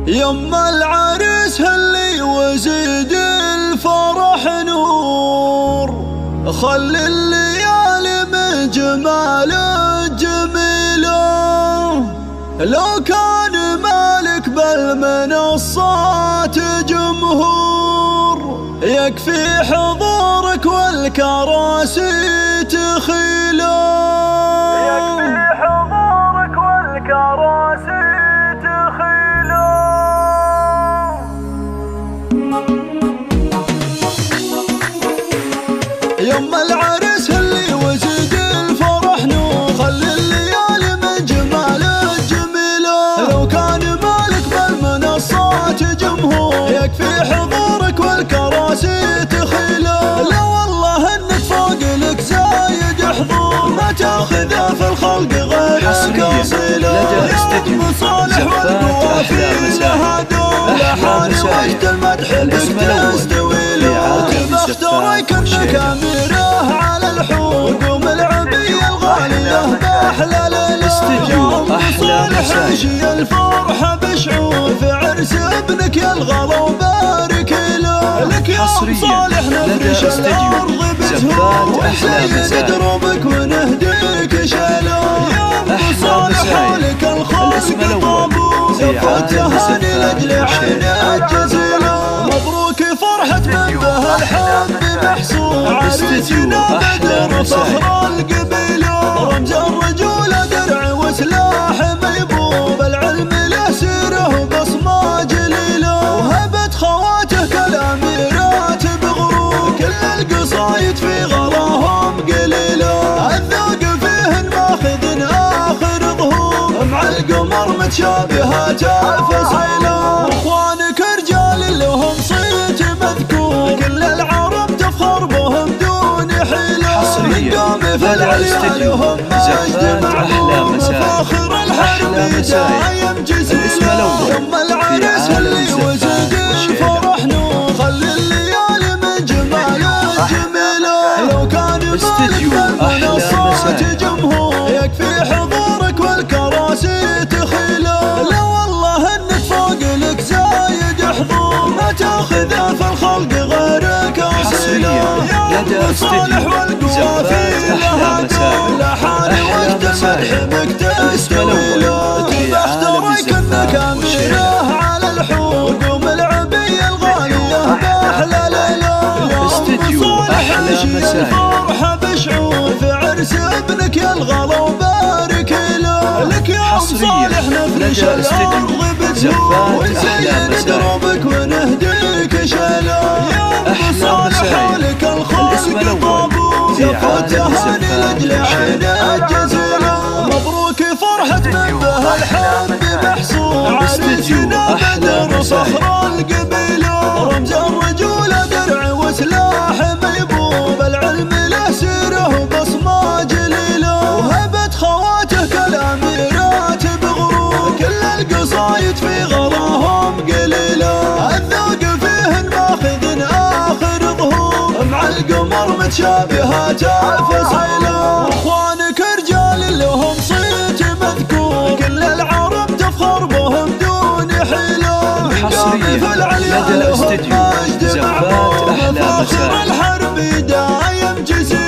يما العريس هلي وزيد الفرح نور، خلي الليالي من جماله جميله. لو كان مالك بالمنصات جمهور، يكفي حضورك والكراسي تخيله. يكفي حضورك والكراسي تخيله. يما العريس هلي وزيد الفرح نور، خلي الليالي من جماله جميله. لو كان مالك بالمنصات جمهور، يكفي حضورك والكراسي تخيله. لا والله انك فوق لك زايد حضور، ما تاخذه في الخلق غيرك اصيله. يا مصالح والقوافي لها دور، لحاني وقت المدح بك تستوي له. تبختري كأنك اميره على الحور، قوم العبية الغالية باحلى ليله. مصالح عشي الفرحة بشعور، في عرس ابنك يا الغلا وبارك له. لك يا مصالح نفرش الارض بزهور، ونزين دروبك ونهديك شيله. يا مصالح لك الخلق طابور، زفت تهاني لاجل عينك جزيله. مبروك فرحة من به الحب محصور، عريسنا بدر فخر القبيله. رمز الرجولة درع وسلاح ميبوب، العلم له سيره وبصمه جليله. وهبت خواته كالاميرات بغرور، كل القصايد في غلاهم قليله. الذوق فيهن ماخذ اخر ظهور، مع القمر متشابهات الفصيله. واخوانك رجال لهم صيت مذكور، كل العرب تفخر بهم دون حيله. من قوم في العليا لهم مجد معمور، فاخر الحرب دايم جزيله. يما العريس اللي وزيد الفرح نور، خلي الليالي من جماله جميله. لو كان مالك بالمنصات جمهور، يكفي حضورك والكراسي تخيله. لا والله انك فوق لك زايد حضور، ما تاخذه في الخلق غيرك اصيله. يا مصالح والقوافي لها دور، لحاني وقت المدح بك تستوي له. تبختري كأنك اميره على الحور، قوم العبية الغالية باحلى ليله. يا مصالح عشي الفرحة بشعور، في عرس ابنك يا الغلا وبارك له. لك يا مصالح نفرش الارض بزهور، ونزين دروبك ونهديك شيله. يا مصالح لك الخلق طابور، زفت تهاني لاجل عينك جزيله. مبروك فرحة من به الحب محصور، عريسنا بدر فخر القبيله. رمز الرجولة درع وسلاح ميبوب، العلم له سيره وبصمه جليله. وهبت خواته كالاميرات بغرور، كل القصايد في غلاهم قليله. الذوق فيهن ماخذ اخر ظهور، مع القمر متشابهات الفصيله. واخوانك رجال لهم صيت مذكور، كل العرب تفخر بهم دون حيله. من قوم في العليا لهم مجد معمور، فاخر الحرب دايم جزيله.